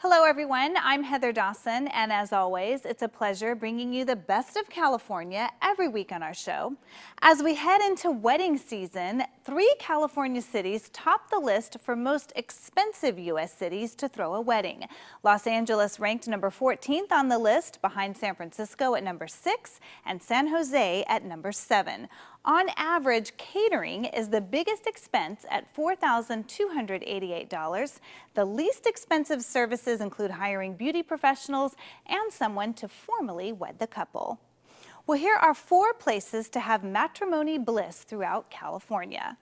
Hello everyone, I'm Heather Dawson, and as always, it's a pleasure bringing you the best of California every week on our show. As we head into wedding season, 3 California cities top the list for most expensive U.S. cities to throw a wedding. Los Angeles ranked number 14th on the list, behind San Francisco at number 6 and San Jose at number 7. On average, catering is the biggest expense at $4,288. The least expensive services include hiring beauty professionals and someone to formally wed the couple. Well, here are 4 places to have matrimony bliss throughout California.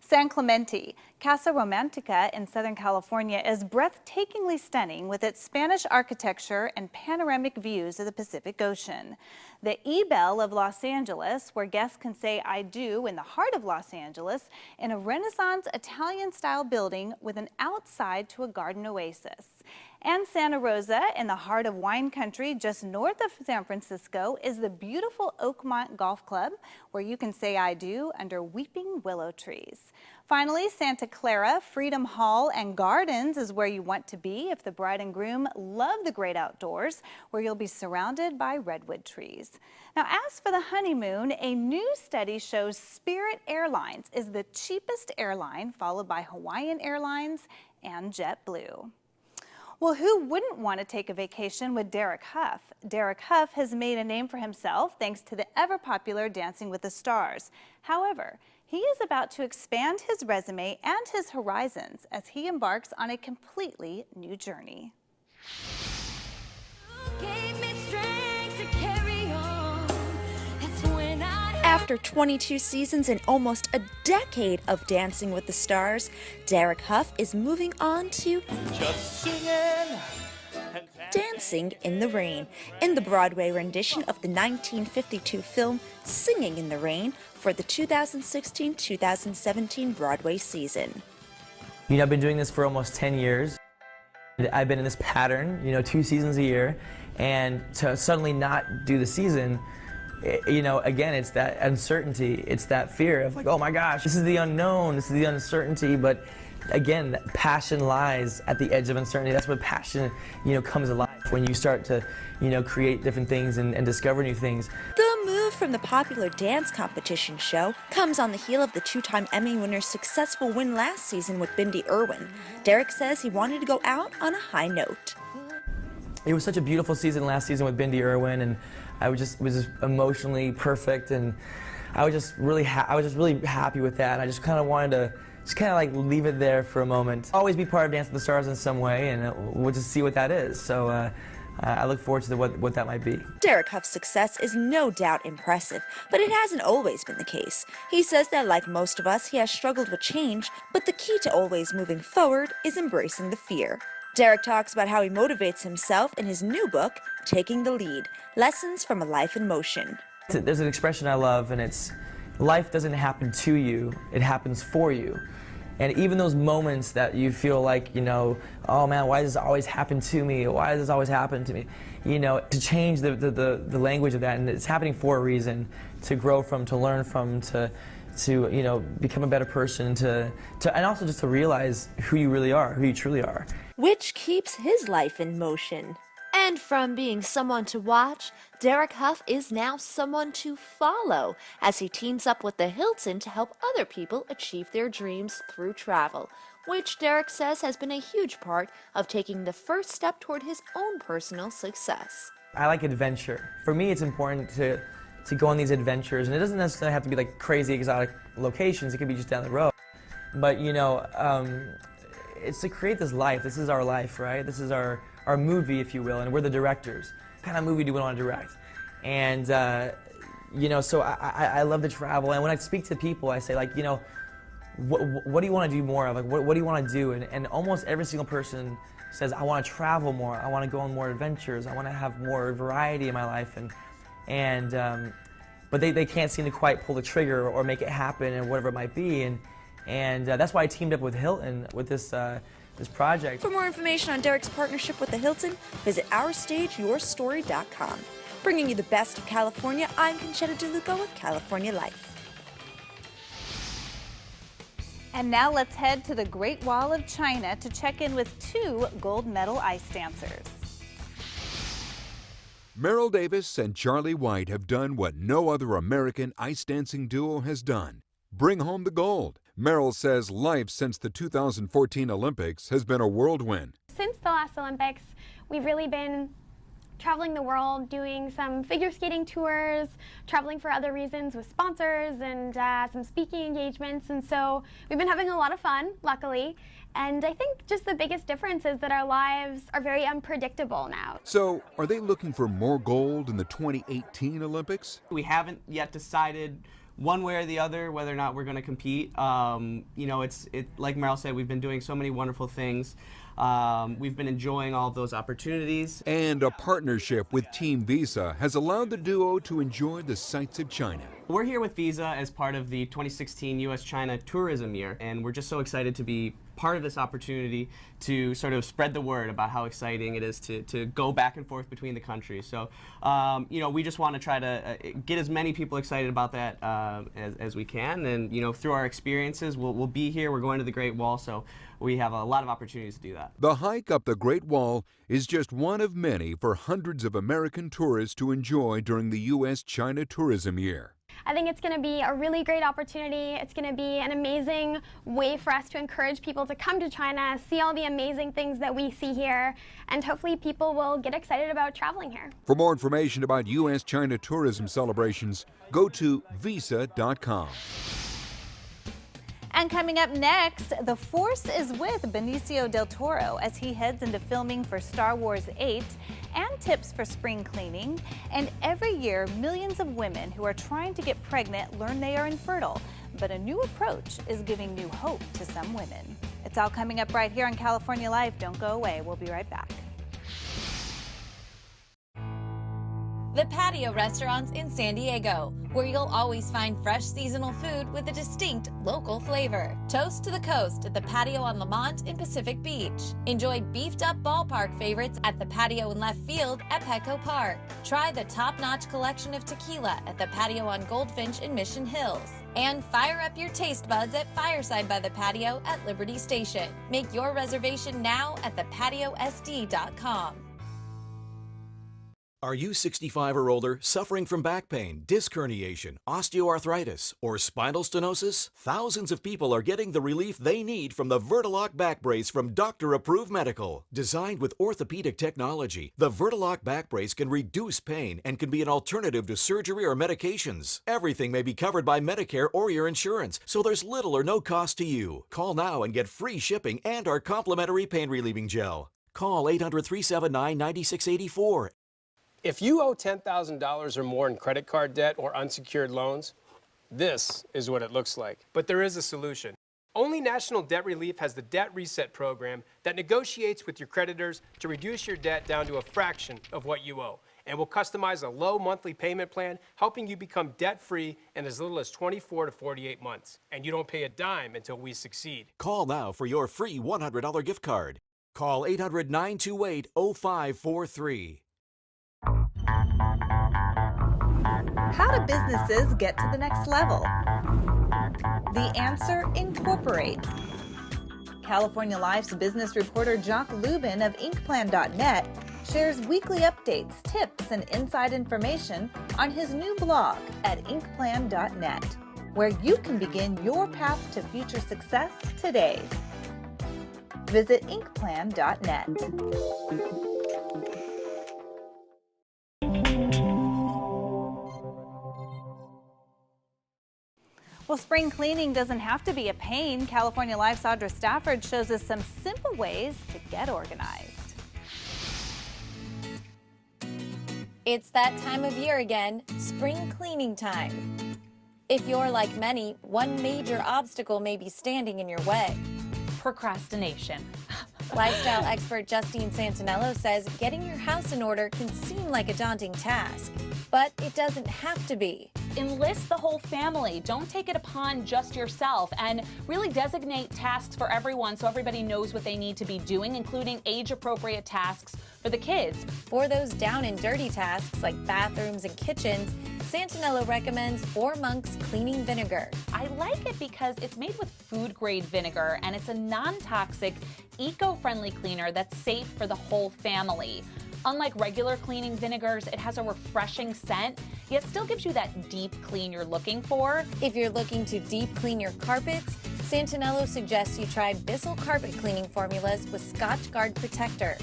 San Clemente, Casa Romantica in Southern California is breathtakingly stunning with its Spanish architecture and panoramic views of the Pacific Ocean. The E-Bell of Los Angeles, where guests can say I do in the heart of Los Angeles, in a Renaissance Italian-style building with an outside to a garden oasis. And Santa Rosa, in the heart of wine country just north of San Francisco, is the beautiful Oakmont Golf Club, where you can say I do under weeping willow trees. Finally, Santa Clara, Freedom Hall and Gardens is where you want to be if the bride and groom love the great outdoors, where you'll be surrounded by redwood trees. Now, as for the honeymoon, a new study shows Spirit Airlines is the cheapest airline, followed by Hawaiian Airlines and JetBlue. Well, who wouldn't want to take a vacation with Derek Hough? Derek Hough has made a name for himself thanks to the ever-popular Dancing with the Stars. However, he is about to expand his resume and his horizons as he embarks on a completely new journey. After 22 seasons and almost a decade of Dancing with the Stars, Derek Hough is moving on to Just singing Dancing in the Rain, in the Broadway rendition of the 1952 film Singing in the Rain for the 2016-2017 Broadway season. You know, I've been doing this for almost 10 years. I've been in this pattern, 2 seasons a year, and to suddenly not do the season, again, it's that uncertainty, it's that fear of like, oh my gosh, this is the unknown, this is the uncertainty, but again, passion lies at the edge of uncertainty. That's where passion, comes alive, when you start to, create different things and discover new things. The move from the popular dance competition show comes on the heel of the 2-time Emmy winner's successful win last season with Bindi Irwin. Derek says he wanted to go out on a high note. It was such a beautiful season last season with Bindi Irwin, and it was just emotionally perfect, and I was just really happy with that. I just kind of wanted to like leave it there for a moment. Always be part of Dance with the Stars in some way, and we'll just see what that is. So I look forward to what that might be. Derek Hough's success is no doubt impressive, but it hasn't always been the case. He says that like most of us, he has struggled with change, but the key to always moving forward is embracing the fear. Derek talks about how he motivates himself in his new book, Taking the Lead, Lessons from a Life in Motion. There's an expression I love, and it's, life doesn't happen to you, it happens for you. And even those moments that you feel like, oh man, why does this always happen to me? Why does this always happen to me? To change the language of that, and it's happening for a reason, to grow from, to learn from, to become a better person, and also just to realize who you really are, who you truly are. Which keeps his life in motion. And from being someone to watch, Derek Hough is now someone to follow as he teams up with the Hilton to help other people achieve their dreams through travel, which Derek says has been a huge part of taking the first step toward his own personal success. I like adventure. For me, it's important to go on these adventures, and it doesn't necessarily have to be like crazy exotic locations. It could be just down the road. But it's to create this life. This is our life, right? This is our movie, if you will, and we're the directors. What kind of movie do we want to direct? And so I love to travel, and when I speak to people, I say, like, what do you want to do more of? Like, what do you want to do? And almost every single person says, I want to travel more. I want to go on more adventures. I want to have more variety in my life, but they can't seem to quite pull the trigger or make it happen, and whatever it might be. And that's why I teamed up with Hilton with this project. For more information on Derek's partnership with the Hilton, visit OurStageYourStory.com. Bringing you the best of California, I'm Conchetta DeLuca with California Life. And now let's head to the Great Wall of China to check in with 2 gold medal ice dancers. Meryl Davis and Charlie White have done what no other American ice dancing duo has done: bring home the gold. Meryl says life since the 2014 Olympics has been a whirlwind. Since the last Olympics, we've really been traveling the world, doing some figure skating tours, traveling for other reasons with sponsors and some speaking engagements. And so we've been having a lot of fun, luckily. And I think just the biggest difference is that our lives are very unpredictable now. So, are they looking for more gold in the 2018 Olympics? We haven't yet decided one way or the other whether or not we're going to compete. You know, like Meryl said, we've been doing so many wonderful things. We've been enjoying all of those opportunities. And a partnership with Team Visa has allowed the duo to enjoy the sights of China. We're here with Visa as part of the 2016 U.S.-China Tourism Year, and we're just so excited to be part of this opportunity to sort of spread the word about how exciting it is to go back and forth between the countries. So, you know, we just want to try to get as many people excited about that as we can, and, you know, through our experiences, we'll be here. We're going to the Great Wall, so we have a lot of opportunities to do that. The hike up the Great Wall is just one of many for hundreds of American tourists to enjoy during the U.S.-China Tourism Year. I think it's going to be a really great opportunity. It's going to be an amazing way for us to encourage people to come to China, see all the amazing things that we see here, and hopefully people will get excited about traveling here. For more information about U.S.-China tourism celebrations, go to visa.com. And coming up next, The Force is with Benicio Del Toro as he heads into filming for Star Wars VIII, and tips for spring cleaning. And every year, millions of women who are trying to get pregnant learn they are infertile. But a new approach is giving new hope to some women. It's all coming up right here on California Live. Don't go away. We'll be right back. The Patio restaurants in San Diego, where you'll always find fresh seasonal food with a distinct local flavor. Toast to the coast at the Patio on Lamont in Pacific Beach. Enjoy beefed up ballpark favorites at the Patio in Left Field at Petco Park. Try the top-notch collection of tequila at the Patio on Goldfinch in Mission Hills. And fire up your taste buds at Fireside by the Patio at Liberty Station. Make your reservation now at thepatiosd.com. Are you 65 or older, suffering from back pain, disc herniation, osteoarthritis, or spinal stenosis? Thousands of people are getting the relief they need from the Vertilock back brace from Doctor Approved Medical. Designed with orthopedic technology, the Vertilock back brace can reduce pain and can be an alternative to surgery or medications. Everything may be covered by Medicare or your insurance, so there's little or no cost to you. Call now and get free shipping and our complimentary pain relieving gel. Call 800-379-9684. If you owe $10,000 or more in credit card debt or unsecured loans, this is what it looks like. But there is a solution. Only National Debt Relief has the Debt Reset program that negotiates with your creditors to reduce your debt down to a fraction of what you owe, and will customize a low monthly payment plan, helping you become debt-free in as little as 24 to 48 months. And you don't pay a dime until we succeed. Call now for your free $100 gift card. Call 800-928-0543. How do businesses get to the next level? The answer: incorporate. California Life's business reporter Jock Lubin of Inkplan.net shares weekly updates, tips, and inside information on his new blog at Inkplan.net, where you can begin your path to future success today. Visit Inkplan.net. Well, spring cleaning doesn't have to be a pain. California Life's Audra Stafford shows us some simple ways to get organized. It's that time of year again, spring cleaning time. If you're like many, one major obstacle may be standing in your way. Procrastination. Lifestyle expert Justine Santinello says getting your house in order can seem like a daunting task, but it doesn't have to be. enlist the whole family. Don't take it upon just yourself, and really designate tasks for everyone so everybody knows what they need to be doing, including age-appropriate tasks for the kids. For those down and dirty tasks like bathrooms and kitchens, Santinello recommends 4 Monks cleaning vinegar. I like it because it's made with food-grade vinegar, and it's a non-toxic, eco-friendly cleaner that's safe for the whole family. Unlike regular cleaning vinegars, it has a refreshing scent, yet still gives you that deep clean you're looking for. If you're looking to deep clean your carpets, Santinello suggests you try Bissell carpet cleaning formulas with Scotchguard Protector.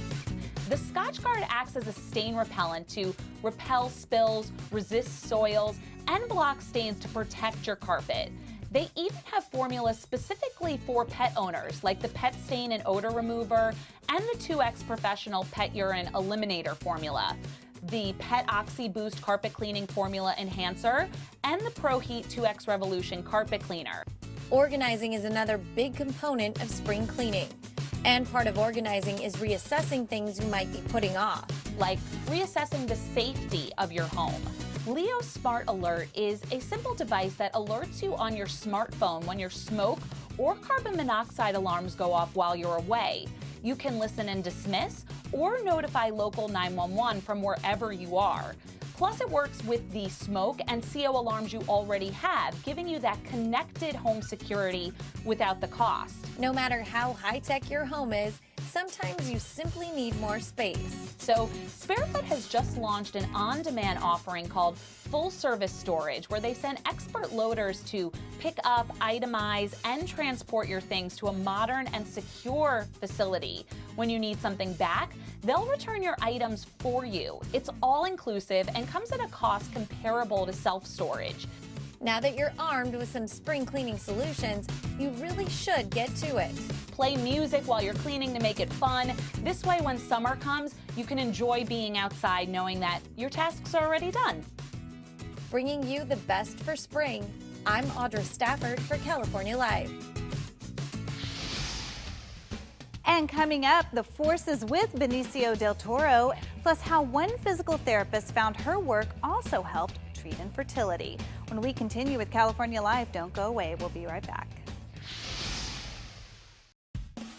The Scotchguard acts as a stain repellent to repel spills, resist soils, and block stains to protect your carpet. They even have formulas specifically for pet owners, like the Pet Stain and Odor Remover and the 2X Professional Pet Urine Eliminator formula, the Pet Oxy Boost Carpet Cleaning Formula Enhancer, and the Pro Heat 2X Revolution Carpet Cleaner. Organizing is another big component of spring cleaning. And part of organizing is reassessing things you might be putting off. Like reassessing the safety of your home. Leo Smart Alert is a simple device that alerts you on your smartphone when your smoke or carbon monoxide alarms go off while you're away. You can listen and dismiss or notify local 911 from wherever you are. Plus, it works with the smoke and CO alarms you already have, giving you that connected home security without the cost. No matter how high-tech your home is, sometimes you simply need more space. So, Sparefoot has just launched an on-demand offering called Full Service Storage, where they send expert loaders to pick up, itemize, and transport your things to a modern and secure facility. When you need something back, they'll return your items for you. It's all-inclusive and comes at a cost comparable to self-storage. Now that you're armed with some spring cleaning solutions, you really should get to it. Play music while you're cleaning to make it fun. This way, when summer comes, you can enjoy being outside knowing that your tasks are already done. Bringing you the best for spring, I'm Audra Stafford for California Live. And coming up, the forces with Benicio Del Toro, plus how one physical therapist found her work also helped treat infertility. When we continue with California Live, don't go away. We'll be right back.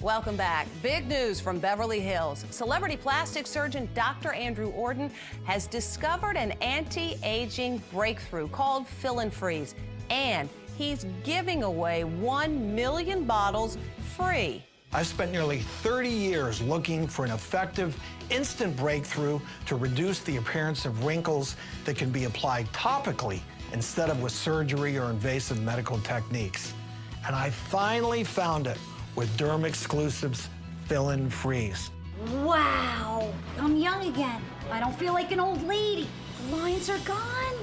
Welcome back. Big news from Beverly Hills. Celebrity plastic surgeon Dr. Andrew Ordon has discovered an anti-aging breakthrough called Fill and Freeze, and he's giving away 1 million bottles free. I've spent nearly 30 years looking for an effective, instant breakthrough to reduce the appearance of wrinkles that can be applied topically instead of with surgery or invasive medical techniques. And I finally found it with Derm Exclusives Fill and Freeze. Wow, I'm young again. I don't feel like an old lady. The lines are gone.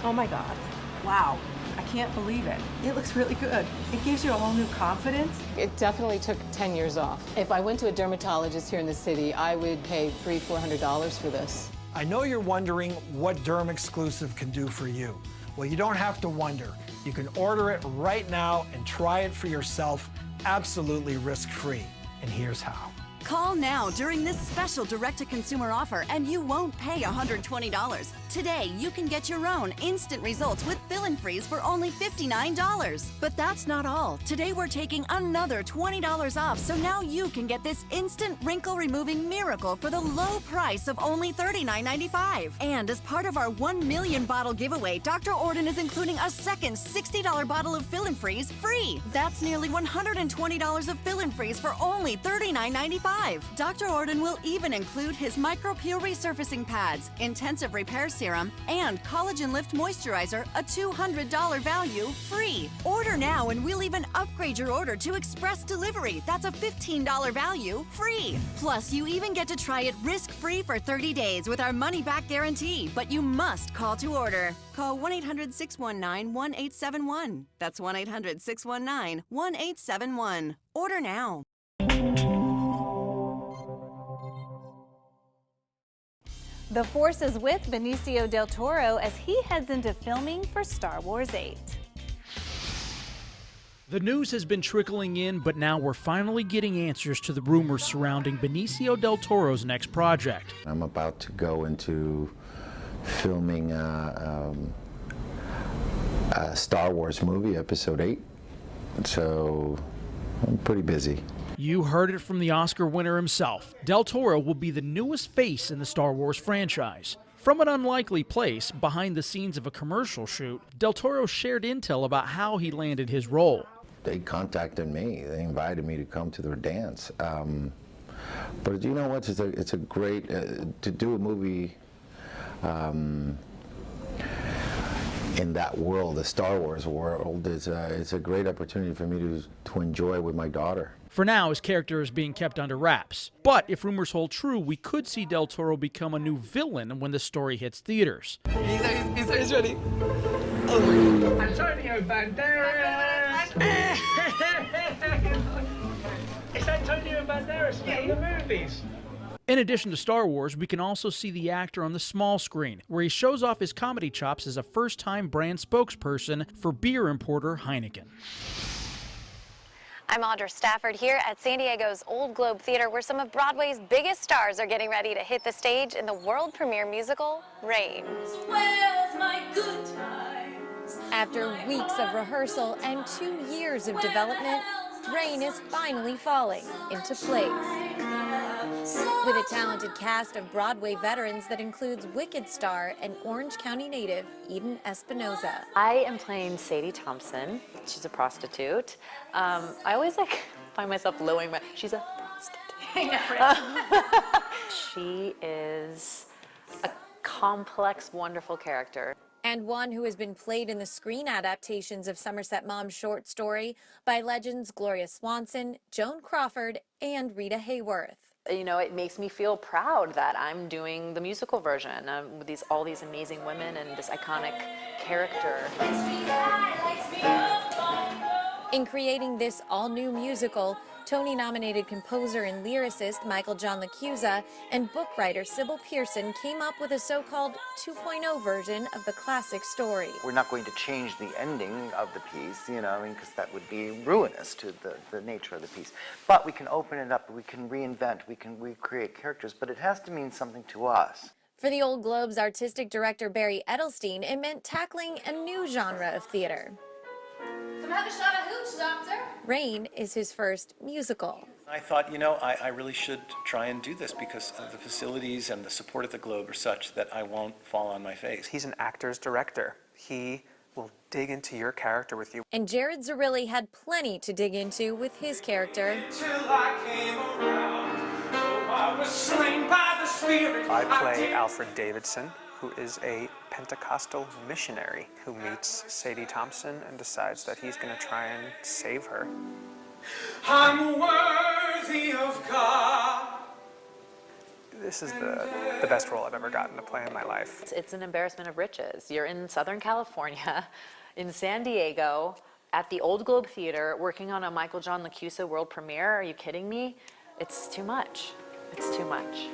Oh my God, wow. I can't believe it. It looks really good. It gives you a whole new confidence. It definitely took 10 years off. If I went to a dermatologist here in the city, I would pay $300-400 for this. I know you're wondering what Derm Exclusive can do for you. Well, you don't have to wonder. You can order it right now and try it for yourself, absolutely risk-free. And here's how. Call now during this special direct-to-consumer offer and you won't pay $120. Today, you can get your own instant results with Fill and Freeze for only $59. But that's not all. Today, we're taking another $20 off, so now you can get this instant wrinkle-removing miracle for the low price of only $39.95. And as part of our 1 million bottle giveaway, Dr. Ordon is including a second $60 bottle of Fill and Freeze free. That's nearly $120 of Fill and Freeze for only $39.95. Dr. Ordon will even include his micro-peel resurfacing pads, intensive repair serum, and collagen lift moisturizer, a $200 value, free. Order now and we'll even upgrade your order to express delivery. That's a $15 value, free. Plus, you even get to try it risk-free for 30 days with our money-back guarantee, but you must call to order. Call 1-800-619-1871. That's 1-800-619-1871. Order now. The Force is with Benicio Del Toro as he heads into filming for Star Wars 8. The news has been trickling in, but now we're finally getting answers to the rumors surrounding Benicio Del Toro's next project. I'm about to go into filming Star Wars movie, Episode 8. So I'm pretty busy. You heard it from the Oscar winner himself. Del Toro will be the newest face in the Star Wars franchise. From an unlikely place, behind the scenes of a commercial shoot, Del Toro shared intel about how he landed his role. They contacted me. They invited me to come to their dance. But you know what? It's a great to do a movie in that world, the Star Wars world. It's a great opportunity for me to enjoy with my daughter. For now, his character is being kept under wraps. But if rumors hold true, we could see Del Toro become a new villain when the story hits theaters. He's ready. Oh. Antonio Banderas! It's Antonio Banderas from the movies. In addition to Star Wars, we can also see the actor on the small screen, where he shows off his comedy chops as a first-time brand spokesperson for beer importer Heineken. I'm Audra Stafford here at San Diego's Old Globe Theater, where some of Broadway's biggest stars are getting ready to hit the stage in the world premiere musical, Rain. Where's my good times? After weeks of rehearsal and 2 years of development, Rain is finally falling into place. With a talented cast of Broadway veterans that includes Wicked star and Orange County native Eden Espinosa. I am playing Sadie Thompson. She's a prostitute. I always find myself lowering my. She's a prostitute. She is a complex, wonderful character. And one who has been played in the screen adaptations of Somerset Maugham's short story by legends Gloria Swanson, Joan Crawford, and Rita Hayworth. You know, it makes me feel proud that I'm doing the musical version with all these amazing women and this iconic character. In creating this all-new musical, Tony-nominated composer and lyricist Michael John LaChiusa and book writer Sybil Pearson came up with a so-called 2.0 version of the classic story. We're not going to change the ending of the piece, you know, because that would be ruinous to the nature of the piece. But we can open it up, we can reinvent, we can recreate characters, but it has to mean something to us. For the Old Globe's artistic director Barry Edelstein, it meant tackling a new genre of theater. Come have a shot of hooch, Doctor. Rain is his first musical. I thought, you know, I really should try and do this because the facilities and the support at the Globe are such that I won't fall on my face. He's an actor's director. He will dig into your character with you. And Jared Zarilli had plenty to dig into with his character. I play Alfred Davidson, who is a Pentecostal missionary who meets Sadie Thompson and decides that he's going to try and save her. I'm worthy of God. This is the best role I've ever gotten to play in my life. It's an embarrassment of riches. You're in Southern California, in San Diego, at the Old Globe Theater, working on a Michael John LaChiusa world premiere. Are you kidding me? It's too much. It's too much.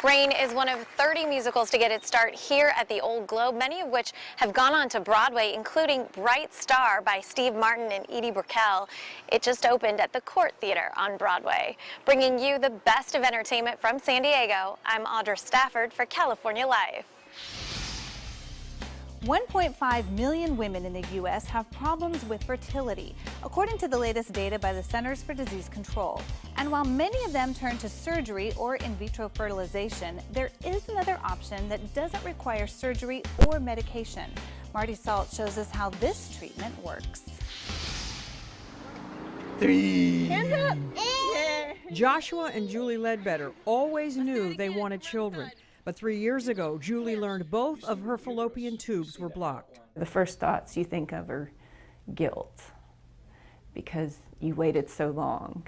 Rain is one of 30 musicals to get its start here at the Old Globe, many of which have gone on to Broadway, including Bright Star by Steve Martin and Edie Brickell. It just opened at the Court Theater on Broadway. Bringing you the best of entertainment from San Diego, I'm Audra Stafford for California Live. 1.5 million women in the U.S. have problems with fertility, according to the latest data by the Centers for Disease Control. And while many of them turn to surgery or in vitro fertilization, there is another option that doesn't require surgery or medication. Marty Salt shows us how this treatment works. 3. Hands up! Joshua and Julie Ledbetter always knew they wanted children. But 3 years ago, Julie learned both of her fallopian tubes were blocked. The first thoughts you think of are guilt, because you waited so long.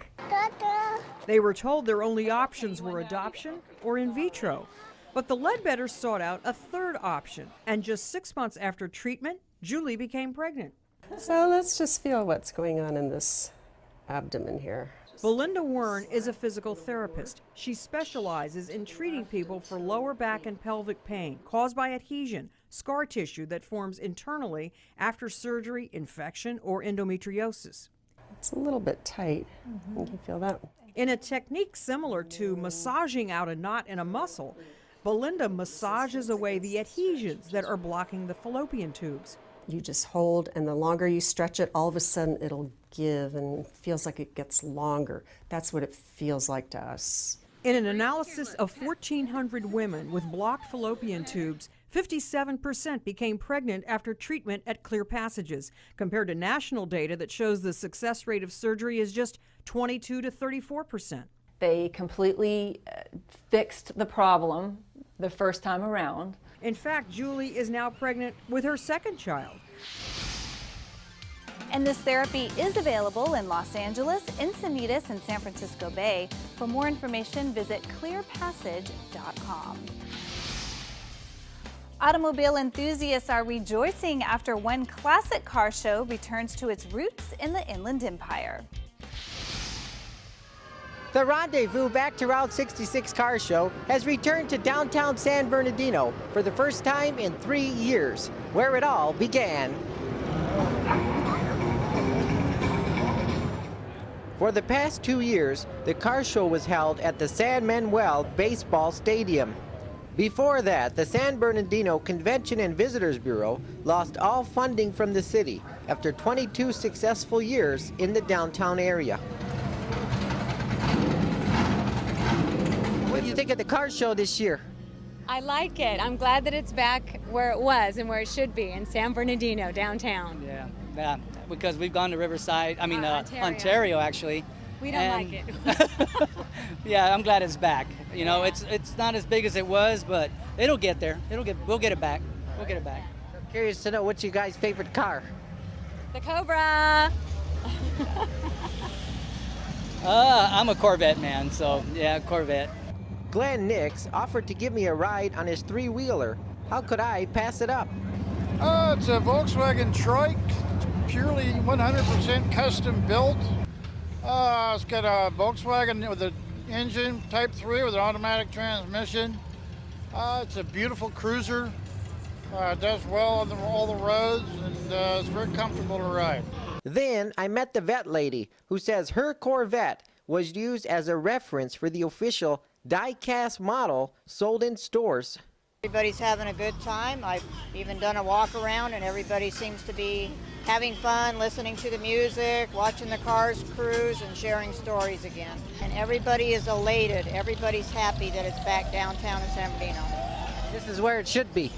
They were told their only options were adoption or in vitro. But the Ledbetters sought out a third option, and just 6 months after treatment, Julie became pregnant. So let's just feel what's going on in this abdomen here. Belinda Wern is a physical therapist. She specializes in treating people for lower back and pelvic pain caused by adhesion, scar tissue that forms internally after surgery, infection, or endometriosis. It's a little bit tight. You can feel that. In a technique similar to massaging out a knot in a muscle, Belinda massages away the adhesions that are blocking the fallopian tubes. You just hold, and the longer you stretch it, all of a sudden it'll give and feels like it gets longer. That's what it feels like to us. In an analysis of 1,400 women with blocked fallopian tubes, 57% became pregnant after treatment at Clear Passages, compared to national data that shows the success rate of surgery is just 22 to 34%. They completely fixed the problem the first time around. In fact, Julie is now pregnant with her second child. And this therapy is available in Los Angeles, Encinitas, and San Francisco Bay. For more information, visit clearpassage.com. Automobile enthusiasts are rejoicing after one classic car show returns to its roots in the Inland Empire. The Rendezvous Back to Route 66 car show has returned to downtown San Bernardino for the first time in 3 years, where it all began. For the past 2 years, the car show was held at the San Manuel Baseball Stadium. Before that, the San Bernardino Convention and Visitors Bureau lost all funding from the city after 22 successful years in the downtown area. What do you think of the car show this year? I like it. I'm glad that it's back where it was and where it should be, in San Bernardino, downtown. Yeah, because we've gone to Riverside, Ontario actually. We don't like it. Yeah, I'm glad it's back. You know, it's not as big as it was, but it'll get there. We'll get it back. We'll get it back. I'm curious to know, what's your guys' favorite car? The Cobra. I'm a Corvette man, so yeah, Corvette. Glenn Nix offered to give me a ride on his three-wheeler. How could I pass it up? It's a Volkswagen Trike, purely 100% custom built. It's got a Volkswagen with an engine, Type 3 with an automatic transmission. It's a beautiful cruiser. It does well on all the roads, and it's very comfortable to ride. Then I met the vet lady, who says her Corvette was used as a reference for the official die-cast model sold in stores. Everybody's having a good time. I've even done a walk around, and everybody seems to be having fun, listening to the music, watching the cars cruise, and sharing stories again. And everybody is elated. Everybody's happy that it's back downtown in San Bernardino. This is where it should be.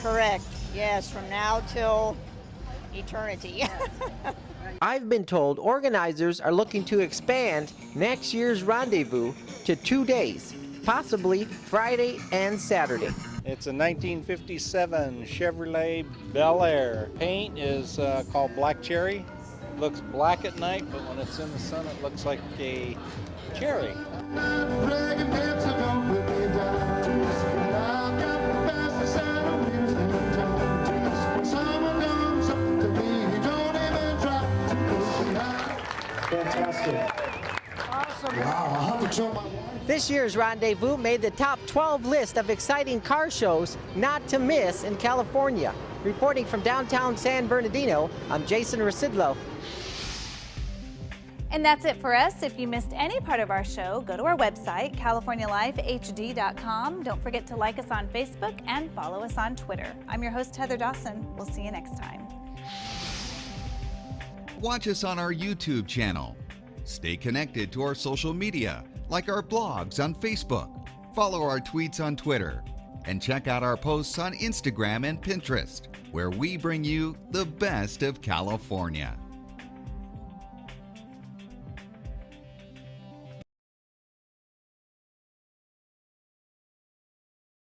Correct. Yes, from now till eternity. I've been told organizers are looking to expand next year's rendezvous to 2 days, possibly Friday and Saturday. It's a 1957 Chevrolet Bel Air. Paint is called Black Cherry. It looks black at night, but when it's in the sun, it looks like a cherry. Fantastic. Awesome. Wow, I'll have to show my wife. This year's rendezvous made the top 12 list of exciting car shows not to miss in California. Reporting from downtown San Bernardino, I'm Jason Rasidlo. And that's it for us. If you missed any part of our show, go to our website, californialifehd.com. Don't forget to like us on Facebook and follow us on Twitter. I'm your host, Heather Dawson. We'll see you next time. Watch us on our YouTube channel. Stay connected to our social media, like our blogs on Facebook. Follow our tweets on Twitter. And check out our posts on Instagram and Pinterest, where we bring you the best of California.